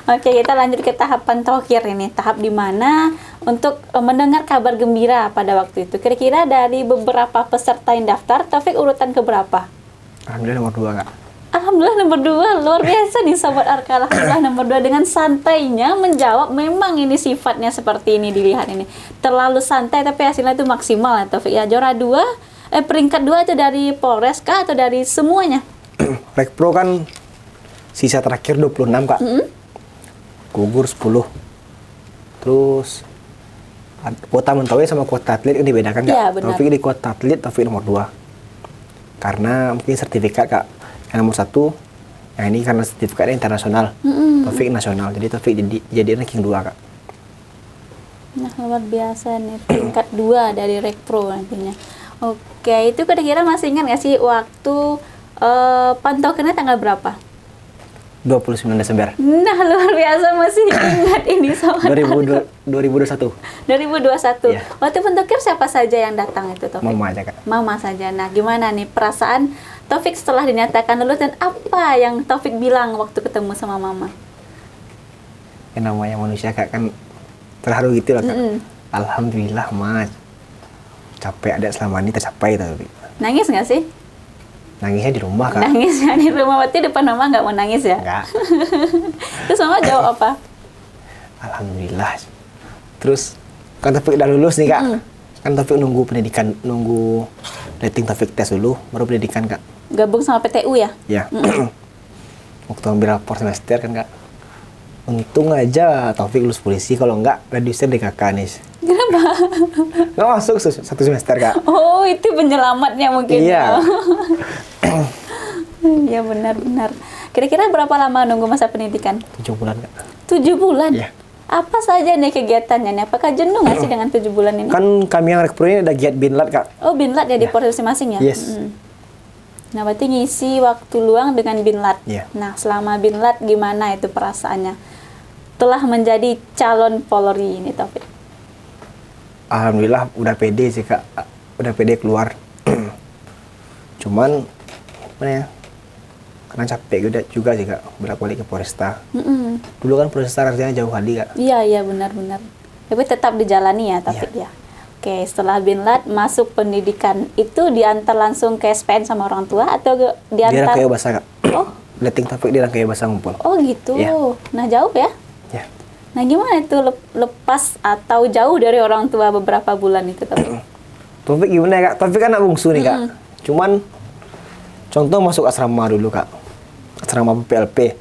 Oke, kita lanjut ke tahapan terakhir ini. Tahap di mana untuk mendengar kabar gembira pada waktu itu. Kira-kira dari beberapa peserta yang daftar, Taufik urutan keberapa? Alhamdulillah nomor 2 Kak. Alhamdulillah nomor 2. Luar biasa nih Sobat Arka. Alhamdulillah nomor 2 dengan santainya menjawab. Memang ini sifatnya seperti ini, dilihat ini. Terlalu santai tapi hasilnya itu maksimal ya Taufik. Ya, juara 2, peringkat 2 itu dari Polres kah atau dari semuanya? Rekpro kan sisa terakhir 26 Kak. Gugur 10. Terus kuota mentawai sama kuota atlet kan dibedakan Kak. Iya, benar. Taufik di kuota atlet, Taufik nomor 2. Karena mungkin sertifikat Kak. Yang nomor 1, yang ini karena sertifikatnya internasional. Taufik nasional. Jadi Taufik jadi ranking 2 Kak. Nah, luar biasa nih. Peringkat 2 dari Rekpro nantinya. Oke, itu kira-kira masih ingat nggak sih waktu pantauannya tanggal berapa? 29 Desember. Nah, luar biasa masih ingat ini Sobat Arka. 2021. 2021. Iya. Waktu pentokir siapa saja yang datang itu Taufik? Mama aja Kak. Mama saja. Nah, gimana nih perasaan Taufik setelah dinyatakan lulus dan apa yang Taufik bilang waktu ketemu sama Mama? Yang namanya manusia Kak kan terharu gitu lah Kak. Alhamdulillah Mas. Capek ada selama ini tercapai tapi. Nangis nggak sih? Nangisnya di rumah Kak. Nangisnya di rumah, berarti depan Mama nggak mau nangis ya? Enggak. Terus Mama jawab apa? Alhamdulillah. Terus kan Taufik udah lulus nih Kak. Kan Taufik nunggu pendidikan, nunggu rating Taufik tes dulu, baru pendidikan Kak. Gabung sama PTU ya? Ya. Waktu ambil rapor semester kan Kak. Untung aja Taufik lulus polisi, kalau enggak reduser di kakak nih. Kenapa? Nggak masuk satu semester Kak. Oh, itu penyelamatnya mungkin. Iya. Iya, benar-benar. Kira-kira berapa lama nunggu masa pendidikan? 7 bulan Kak. 7 bulan? Iya. Apa saja nih kegiatannya nih? Apakah jenuh nggak sih dengan 7 bulan ini? Kan kami yang Rekpro ini ada giat binlat Kak. Oh, binlat ya di Polres masing-masing ya? Yes. Nah, berarti ngisi waktu luang dengan binlat. Iya. Nah, selama binlat gimana itu perasaannya? Telah menjadi calon Polri ini, Taufik. Alhamdulillah udah pede sih Kak. Udah pede keluar. Cuman mana ya? Karena capek juga sih Kak, bolak-balik ke Polresta. Dulu kan Polresta artinya jauh kali Kak. Iya, iya benar-benar. Tapi tetap dijalani ya, Taufik ya. Oke, setelah binlat masuk pendidikan itu diantar langsung ke SPN sama orang tua atau diantar? Di Rangkaya Basah Kak. Oh. Letting Taufik di Rangkaya Basah ngumpul. Oh gitu. Iya. Nah, jauh ya? Ya. Nah, gimana itu lepas atau jauh dari orang tua beberapa bulan itu, Taufik? Taufik gimana ya Kak? Taufik kan anak bungsu nih Kak. Cuman contoh masuk asrama dulu Kak. Asrama PLP.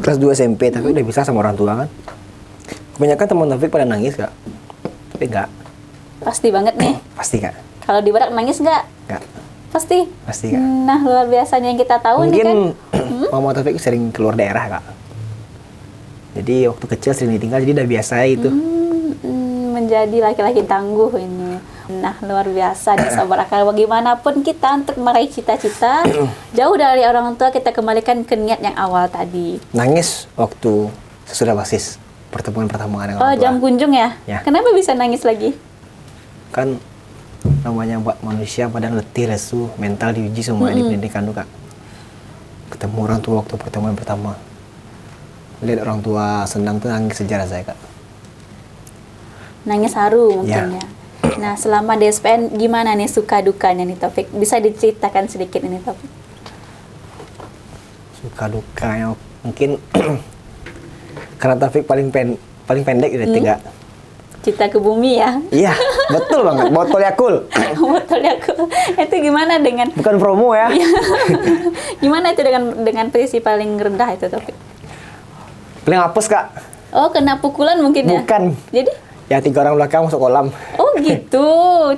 Kelas 2 SMP, tapi udah bisa sama orang tua kan. Kebanyakan teman Taufik pada nangis Kak. Tapi enggak. Pasti banget nih. Pasti Kak. Kalau di Barak nangis nggak? Enggak. Pasti. Pasti Kak. Nah, luar biasanya yang kita tahu nih kan. Mungkin Mama Taufik sering keluar daerah Kak. Jadi waktu kecil sering ditinggal, jadi udah biasa itu. Menjadi laki-laki tangguh ini. Nah, luar biasa nih Sobat Akal. Bagaimanapun kita untuk meraih cita-cita, jauh dari orang tua, kita kembalikan ke niat yang awal tadi. Nangis waktu sesudah basis pertemuan pertama dengan orang tua. Jam kunjung ya? Ya. Kenapa bisa nangis lagi? Kan namanya buat manusia badan letih, lesu, mental diuji semua di pendidikan tuh Kak. Ketemu orang tua waktu pertemuan pertama. Lihat orang tua senang tuh nangis sejarah saya Kak. Nangis haru mungkin Ya. ya. Nah, selama di SPN gimana nih suka dukanya nih Taufik? Bisa diceritakan sedikit ini Taufik? Suka dukanya mungkin karena Taufik paling pendek dari tiga. Cita ke bumi ya. Iya, betul banget. Botol Yakul. Betul ya aku. Itu gimana dengan Bukan promo ya. gimana itu dengan posisi paling rendah itu Taufik? Paling hapus Kak. Oh, kena pukulan mungkin ya? Bukan. Jadi? Ya 3 orang belakang masuk kolam. Oh gitu,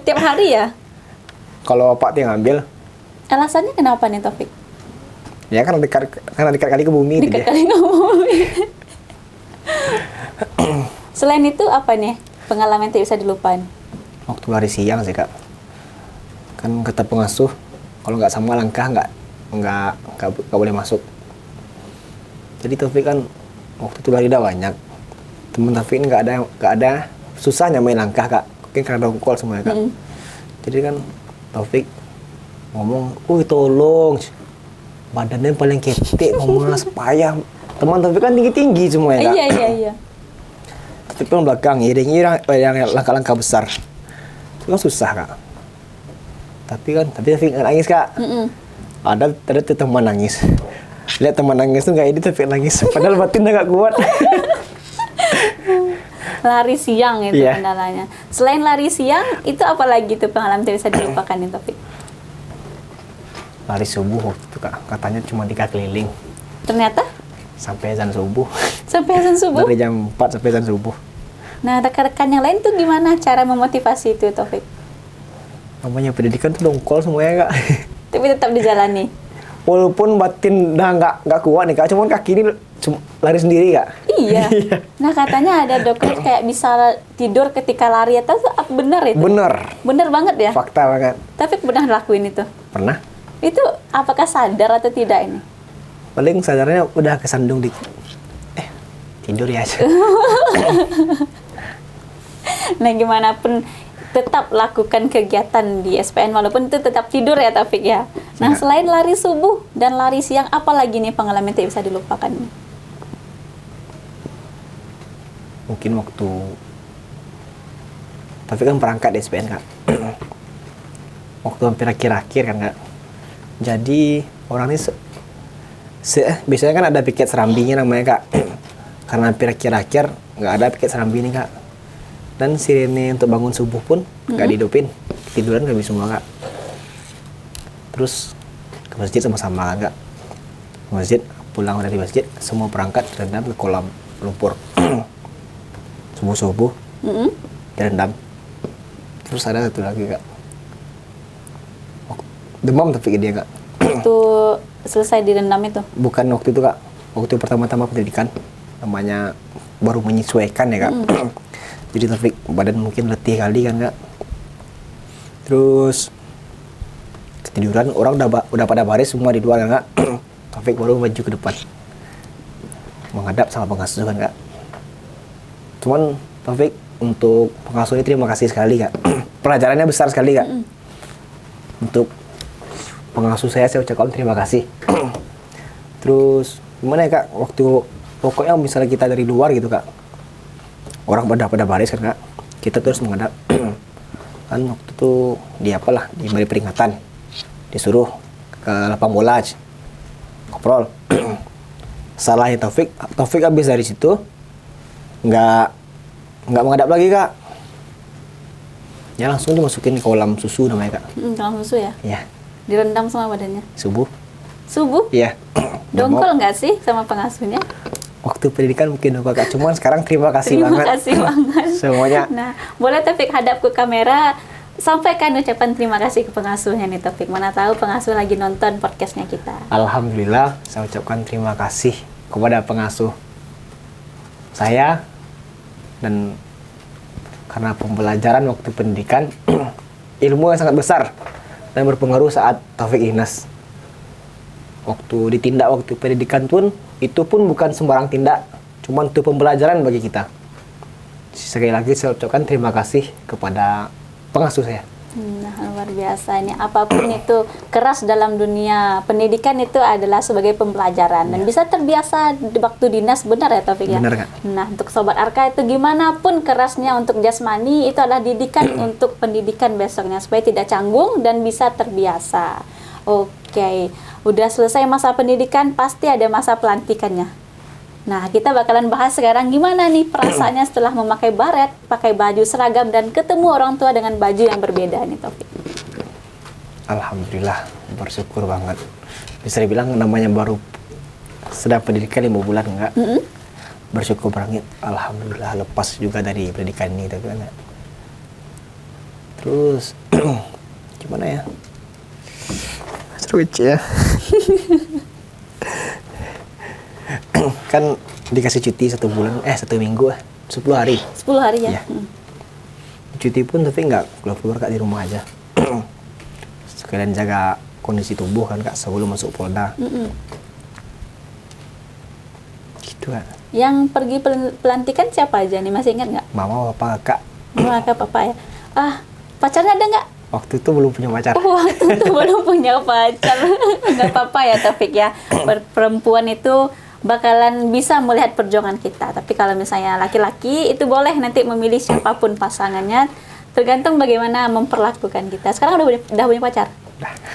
tiap hari ya? Kalau Pak dia ngambil, Alasannya kenapa nih Taufik? ya karena dekat kali ke bumi itu Dekat dia. kali ngomong. Selain itu apa nih pengalaman yang tidak bisa dilupain? Waktu lari siang sih Kak. Kan kata pengasuh, kalau nggak sama langkah nggak boleh masuk. Jadi Taufik kan waktu itu lari udah banyak. Temen Taufik ini nggak ada susah nyamain langkah Kak. Mungkin karena dongkol semuanya Kak. Jadi kan Taufik ngomong, tolong, badannya paling ketik, ngomonglah supaya Teman Taufik kan tinggi-tinggi semua ya kak. Iya. Taufik kan belakang, yang langkah-langkah besar. Itu kan susah kak. Tapi Taufik nggak nangis kak. Ada tuh teman nangis. Lihat teman nangis tuh nggak ini Taufik nangis. Padahal batin nggak kuat. Lari siang itu Iya. kendalanya. Selain lari siang, itu apa lagi tuh pengalaman tidak bisa dilupakan nih Taufik? Lari subuh waktu itu kak. Katanya cuma 3 keliling. Ternyata Sampai azan subuh. sampai azan subuh. Dari jam 4 sampai azan subuh. Nah, rekan-rekan yang lain tuh gimana cara memotivasi itu Taufik? Namanya pendidikan tuh dongkol semuanya kak. Tapi tetap dijalani. Walaupun batin udah nggak kuat nih kak, cuman kaki ini lari sendiri kak. Iya. Nah, katanya ada dokter kayak bisa tidur ketika lari itu benar itu? Bener, Bener banget ya? fakta banget. Taufik pernah lakuin itu? Pernah. Itu apakah sadar atau tidak ini? Paling sadarnya udah kesandung dikit. Tidur ya aja. Nah, gimana pun tetap lakukan kegiatan di SPN walaupun itu tetap tidur ya Taufik ya. Nah, Ya. selain lari subuh dan lari siang, apa lagi nih pengalaman yang tidak bisa dilupakan? Mungkin waktu tapi kan perangkat di SPN kak. Waktu hampir akhir-akhir kan kak. Jadi orang ini biasanya kan ada piket serambinya namanya kak. Karena hampir akhir-akhir nggak ada piket serambi nih kak. Dan sirene untuk bangun subuh pun nggak dihidupin, tiduran kami semua kak. Terus ke masjid sama-sama kan kak. Ke masjid, pulang dari masjid, semua perangkat terendam ke kolam lumpur. Subuh-subuh direndam. Terus ada satu lagi kak, demam tapi dia kak. Itu selesai direndam itu. Bukan waktu itu kak, waktu pertama-tama pendidikan, namanya baru menyesuaikan ya kak. Jadi Taufik badan mungkin letih kali kan kak. Terus ketiduran, orang udah pada baris semua di luar kan kak. Taufik baru maju ke depan menghadap sama pengasuh kan kak. Cuman Taufik untuk pengasuh ini terima kasih sekali kak. Pelajarannya besar sekali kak. Untuk pengasuh saya ucapkan terima kasih. Terus gimana ya kak, waktu pokoknya misalnya kita dari luar gitu kak, orang pada baris kan kak, kita terus menghadap. Kan waktu itu diberi peringatan, disuruh ke lapang bola, koprol. Salahnya Taufik habis dari situ nggak menghadap lagi kak, ya langsung dimasukin ke kolam susu namanya kak. Kolam susu ya? Iya. Direndam sama badannya. Subuh. Iya. Iya. Dongkol nggak sih sama pengasuhnya? Waktu pendidikan mungkin dongkol kak, cuman sekarang terima kasih Terima banget. kasih banget. Semuanya. Nah, boleh Taufik hadap ke kamera, sampaikan ucapan terima kasih ke pengasuhnya nih Taufik. Mana tahu pengasuh lagi nonton podcastnya kita. Alhamdulillah, saya ucapkan terima kasih kepada pengasuh saya, dan karena pembelajaran waktu pendidikan ilmu yang sangat besar dan berpengaruh saat Taufik dinas. Waktu ditindak waktu pendidikan pun itu pun bukan sembarang tindak, cuman itu pembelajaran bagi kita. Sekali lagi saya ucapkan terima kasih kepada pengasuh saya. Nah, luar biasa ini. Apapun itu keras dalam dunia pendidikan itu adalah sebagai pembelajaran dan bisa terbiasa di waktu dinas, benar ya Taufik ya? Benar, Kak. Nah, untuk Sobat Arka itu gimana pun kerasnya untuk jasmani itu adalah didikan untuk pendidikan besoknya supaya tidak canggung dan bisa terbiasa. Oke, udah selesai masa pendidikan, pasti ada masa pelantikannya. Nah, kita bakalan bahas sekarang gimana nih perasaannya setelah memakai baret, pakai baju seragam, dan ketemu orang tua dengan baju yang berbeda nih, Taufik. Alhamdulillah, bersyukur banget. Bisa dibilang namanya baru sedang pendidikan 5 bulan enggak. Bersyukur banget. Alhamdulillah, lepas juga dari pendidikan ini. Tapi kan, terus, gimana ya? Seru ya. Kan dikasih cuti 1 minggu 10 hari. 10 hari ya? Iya. Cuti pun tapi nggak keluar kak, di rumah aja. Sekalian jaga kondisi tubuh kan kak sebelum masuk Polda. Gitu kak. Yang pergi pelantikan siapa aja nih, masih ingat nggak? Mama, papa, kak. Mama, kakak, papa ya? Pacarnya ada nggak? Waktu itu belum punya pacar. Waktu itu belum punya pacar. Nggak apa-apa ya Taufik ya. Perempuan itu bakalan bisa melihat perjuangan kita. Tapi kalau misalnya laki-laki itu boleh nanti memilih siapapun pasangannya, tergantung bagaimana memperlakukan kita. Sekarang udah punya pacar?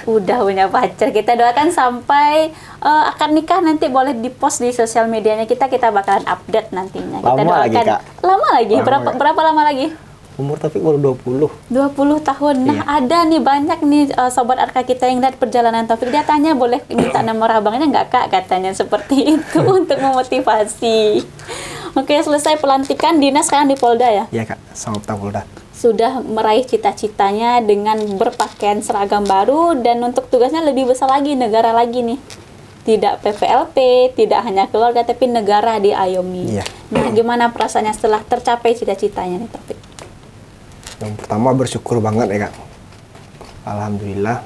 Udah punya pacar. Kita doakan sampai akad nikah nanti boleh dipost di sosial medianya kita bakalan update nantinya. Kita Lama doakan lagi, Kak. Lama lagi. Berapa lama lagi? Umur Taufik baru 20. 20 tahun. Nah, Iya. ada nih banyak nih sobat Arka kita yang lihat perjalanan Taufik. Dia tanya boleh minta nomor abangnya nggak Kak? Katanya seperti itu untuk memotivasi. Oke, selesai pelantikan dinas sekarang di Polda ya. Iya Kak, sama Polda. Sudah meraih cita-citanya dengan berpakaian seragam baru dan untuk tugasnya lebih besar lagi, negara lagi nih. Tidak PPLP, tidak hanya keluarga tapi negara diayomi. Iya. Nah, gimana perasaannya setelah tercapai cita-citanya nih Taufik? Yang pertama bersyukur banget ya Kak. Alhamdulillah,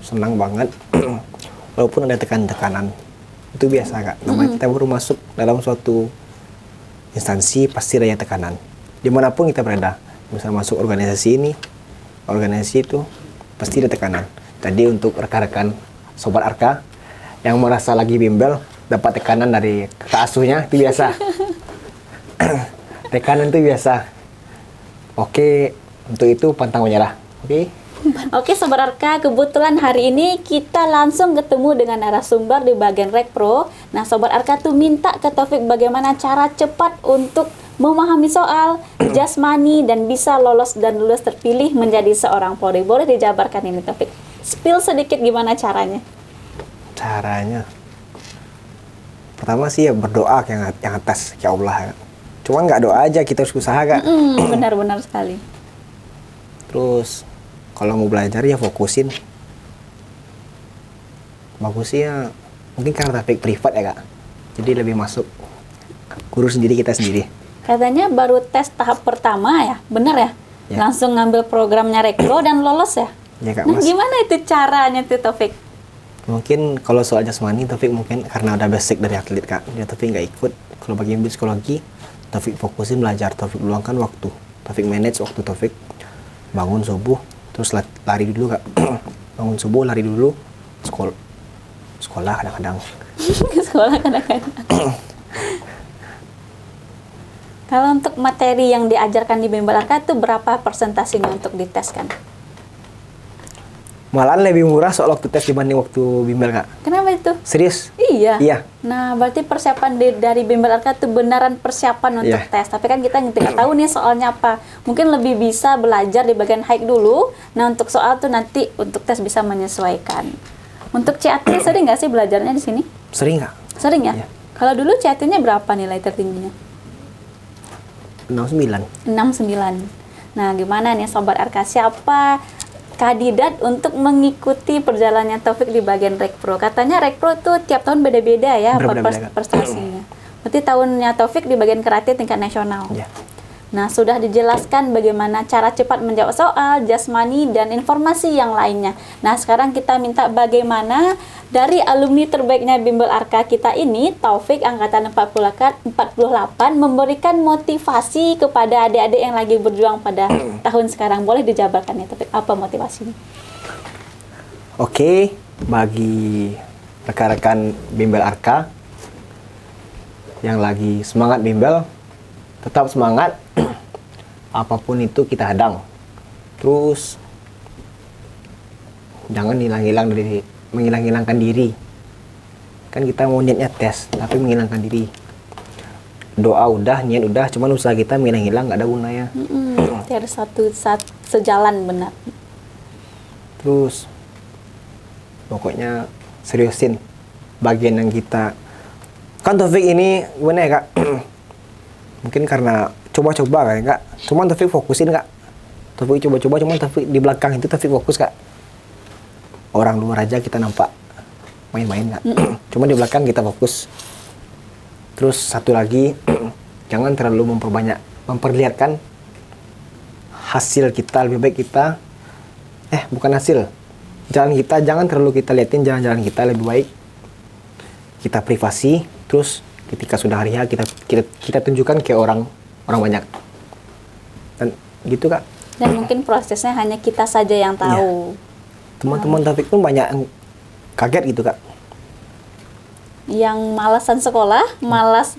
senang banget. Walaupun ada tekanan-tekanan, itu biasa Kak. Namanya kita baru masuk dalam suatu instansi pasti ada tekanan. Dimanapun kita berada, misalnya masuk organisasi ini, organisasi itu, pasti ada tekanan. Jadi untuk rekan-rekan Sobat Arka yang merasa lagi bimbel, dapat tekanan dari kakak asuhnya, itu biasa. Tekanan itu biasa. Oke, untuk itu pantang menyerah. Oke? Oke Sobat Arka, kebetulan hari ini kita langsung ketemu dengan narasumber di bagian Rekpro. Nah Sobat Arka tuh minta ke Taufik bagaimana cara cepat untuk memahami soal jasmani dan bisa lolos dan lulus terpilih menjadi seorang Polri. Boleh dijabarkan ini Taufik? Spill sedikit gimana caranya? Caranya, pertama sih ya berdoa yang atas ke Allah. Cuma nggak doa aja, kita harus usaha Kak. Benar-benar sekali. Terus kalau mau belajar ya fokusin. Bagusnya mungkin karena Taufik privat ya Kak. Jadi lebih masuk guru sendiri, kita sendiri. Katanya baru tes tahap pertama ya, benar ya? Ya. Langsung ngambil programnya Rekpro dan lolos ya? Ya Kak, Nah Mas. gimana itu caranya tuh Taufik? Mungkin kalau soal jasmani Taufik mungkin karena udah basic dari atlet Kak. Dia Taufik nggak ikut. Kalau bagian psikologi, Taufik fokusin belajar. Taufik luangkan waktu. Taufik manage waktu Taufik. Bangun subuh, terus lari dulu Kak. Bangun subuh, lari dulu. Sekolah kadang-kadang. Ke sekolah kadang-kadang. Kalau untuk materi yang diajarkan di Bimbel Arka itu berapa persentasenya untuk diteskan? Malahan lebih murah soal waktu tes dibanding waktu bimbel Kak. Kenapa itu? Serius? Iya. Iya. Nah, berarti persiapan dari Bimbel Arka itu beneran persiapan untuk Iya. tes. Tapi kan kita nggak tahu nih soalnya apa. Mungkin lebih bisa belajar di bagian hike dulu. Nah, untuk soal tuh nanti untuk tes bisa menyesuaikan. Untuk CAT sering nggak sih belajarnya di sini? Sering Kak? Sering ya? Iya. Kalau dulu CAT-nya berapa nilai tertingginya? 69. 69. Nah, gimana nih Sobat Arka? Siapa kandidat untuk mengikuti perjalanannya Taufik di bagian Rekpro? Katanya Rekpro tuh tiap tahun beda-beda ya Berbeda-beda, Kak. prestasinya. Berarti tahunnya Taufik di bagian karate tingkat nasional. Iya. Nah, sudah dijelaskan bagaimana cara cepat menjawab soal, jasmani, dan informasi yang lainnya. Nah, sekarang kita minta bagaimana dari alumni terbaiknya Bimbel Arka kita ini, Taufik Angkatan 48, memberikan motivasi kepada adik-adik yang lagi berjuang pada tahun sekarang. Boleh dijabarkan ya, Taufik, apa motivasinya? Oke, bagi rekan-rekan Bimbel Arka yang lagi semangat bimbel, tetap semangat. Apapun itu kita hadang. Terus jangan menghilang-hilangkan diri. Kan kita mau niatnya tes, tapi menghilangkan diri. Doa udah, niat udah, cuman usaha kita menghilang-hilang nggak ada gunanya. Berarti harus sejalan benar. Terus pokoknya seriusin bagian yang kita kan. Taufik ini gimana ya Kak? Mungkin karena coba-coba kan Kak. Cuman Taufik fokusin Kak. Taufik coba-coba, cuman Taufik di belakang itu Taufik fokus Kak. Orang luar aja kita nampak main-main Kak. Cuma di belakang kita fokus. Terus satu lagi, jangan terlalu memperlihatkan hasil kita. Lebih baik kita bukan hasil, jalan kita jangan terlalu kita liatin. Jalan-jalan kita lebih baik kita privasi. Terus ketika sudah hari H kita tunjukkan ke orang banyak. Dan gitu Kak. Dan mungkin prosesnya hanya kita saja yang tahu. Teman-teman Taufik pun banyak yang kaget gitu Kak. yang malasan sekolah, malas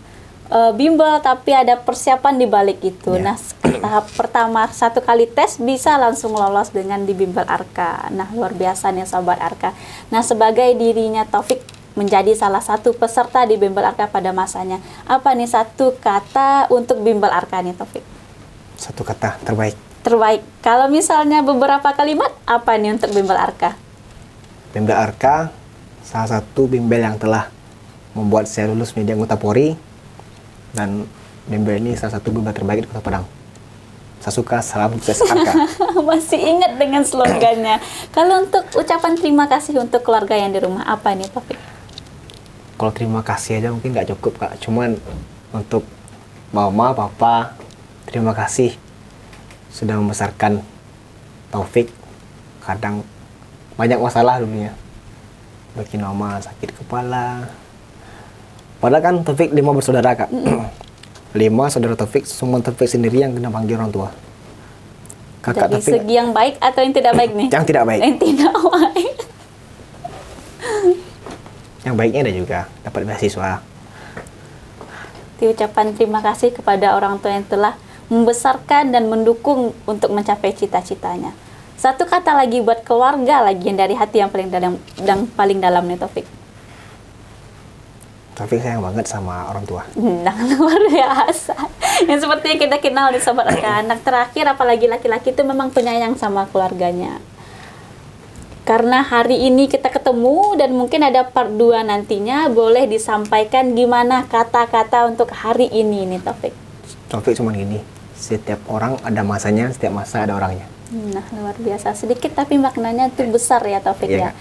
bimbel, tapi ada persiapan di balik itu. Ya. Nah, tahap pertama 1 kali tes bisa langsung lolos dengan di bimbel Arka. Nah, luar biasa nih Sobat Arka. Nah, sebagai dirinya Taufik menjadi salah satu peserta di bimbel Arka pada masanya, apa nih satu kata untuk bimbel Arka nih Taufik? Satu kata terbaik. Terbaik. Kalau misalnya beberapa kalimat, apa nih untuk bimbel Arka? Bimbel Arka salah satu bimbel yang telah membuat saya lulus menjadi anggota Polri, dan bimbel ini salah satu bimbel terbaik di Kota Padang. Saya suka, salam sukses Arka. Masih ingat dengan slogannya. Kalau untuk ucapan terima kasih untuk keluarga yang di rumah, apa nih Taufik? Kalau terima kasih aja mungkin nggak cukup Kak, cuman untuk mama, papa, terima kasih sudah membesarkan Taufik. Kadang banyak masalah dulunya, bikin mama sakit kepala. Padahal kan Taufik 5 bersaudara Kak. 5 saudara Taufik, semua Taufik sendiri yang kena panggil orang tua. Kakak Dari Taufik segi yang baik atau yang tidak baik nih? yang tidak baik. Yang tidak baik. Yang baiknya ada juga, dapat beasiswa. Itu ucapan terima kasih kepada orang tua yang telah membesarkan dan mendukung untuk mencapai cita-citanya. Satu kata lagi buat keluarga lagi yang dari hati yang paling dalam nih Taufik. Taufik sayang banget sama orang tua. Nah, luar biasa. Yang seperti yang kita kenal di Sobat Arka, anak terakhir apalagi laki-laki itu memang penyayang sama keluarganya. Karena hari ini kita ketemu dan mungkin ada part 2 nantinya, boleh disampaikan gimana kata-kata untuk hari ini nih Taufik. Taufik cuma gini, setiap orang ada masanya, setiap masa ada orangnya. Nah, luar biasa. Sedikit tapi maknanya itu besar ya Taufik Iya, ya. Kak.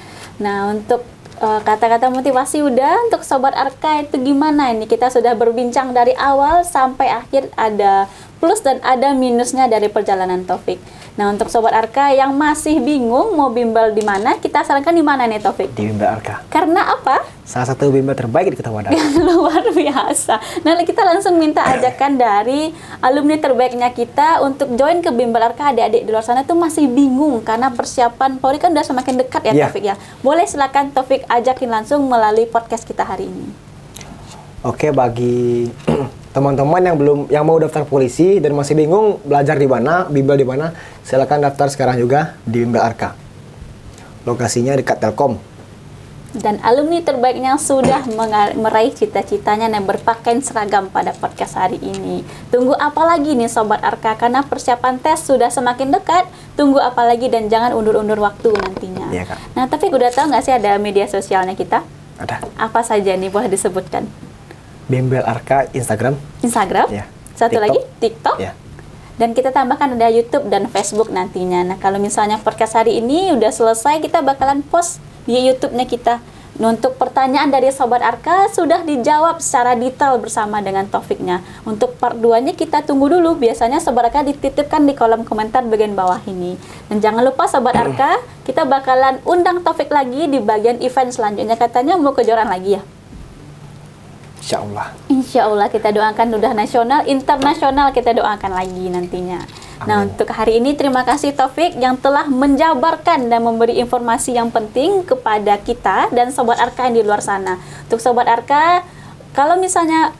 Nah, untuk kata-kata motivasi udah, untuk Sobat Arka itu gimana ini? Kita sudah berbincang dari awal sampai akhir, ada plus dan ada minusnya dari perjalanan Taufik. Nah, untuk Sobat Arka yang masih bingung mau bimbel di mana, kita sarankan di mana nih Taufik? Di bimbel Arka. Karena apa? Salah satu bimbel terbaik di Kota Padang. Luar biasa. Nah, kita langsung minta ajakan dari alumni terbaiknya kita untuk join ke bimbel Arka. Adik-adik di luar sana tuh masih bingung karena persiapan Polri kan udah semakin dekat ya Iya. Taufik ya. Boleh silakan Taufik ajakin langsung melalui podcast kita hari ini. Oke, bagi teman-teman yang mau daftar polisi dan masih bingung belajar di mana, bimbel di mana, silakan daftar sekarang juga di bimbel Arka. Lokasinya dekat Telkom. Dan alumni terbaiknya sudah meraih cita-citanya dan berpakaian seragam pada podcast hari ini. Tunggu apa lagi nih Sobat Arka, karena persiapan tes sudah semakin dekat. Tunggu apa lagi dan jangan undur-undur waktu nantinya. Iya, Kak. Nah, tapi udah tahu nggak sih ada media sosialnya kita? Ada Apa saja nih, boleh disebutkan? bimbel Arka Instagram. Instagram, Ya. satu TikTok. lagi TikTok, Ya. dan kita tambahkan ada YouTube dan Facebook nantinya. Nah, kalau misalnya podcast hari ini udah selesai, kita bakalan post di YouTube-nya kita. Nah, untuk pertanyaan dari Sobat Arka sudah dijawab secara detail bersama dengan Taufiknya. Untuk part 2-nya kita tunggu dulu. Biasanya Sobat Arka dititipkan di kolom komentar bagian bawah ini. Dan jangan lupa Sobat Arka, kita bakalan undang Taufik lagi di bagian event selanjutnya. Katanya mau kejuaraan lagi ya? Insya Allah. Insya Allah kita doakan udah nasional, internasional kita doakan lagi nantinya. Nah, Amin. untuk hari ini terima kasih Taufik yang telah menjabarkan dan memberi informasi yang penting kepada kita dan Sobat Arka yang di luar sana. Untuk Sobat Arka, kalau misalnya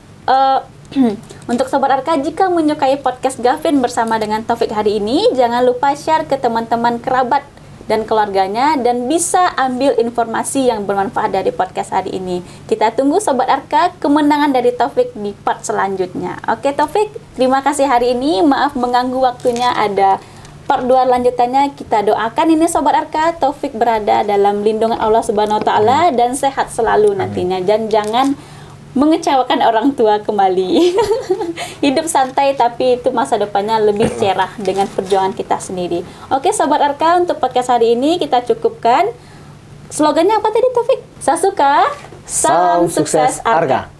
untuk Sobat Arka, jika menyukai podcast Gavin bersama dengan Taufik hari ini, jangan lupa share ke teman-teman kerabat dan keluarganya, dan bisa ambil informasi yang bermanfaat dari podcast hari ini. Kita tunggu Sobat Arka kemenangan dari Taufik di part selanjutnya. Oke Taufik, terima kasih hari ini. Maaf mengganggu waktunya, ada part 2 lanjutannya. Kita doakan ini Sobat Arka, Taufik berada dalam lindungan Allah Subhanahu wa taala dan sehat selalu nantinya, dan jangan mengecewakan orang tua kembali. Hidup santai tapi itu masa depannya lebih cerah dengan perjuangan kita sendiri. Oke Sobat Arka, untuk podcast hari ini kita cukupkan. Slogannya apa tadi Taufik? Saya suka, Salam sukses Arka.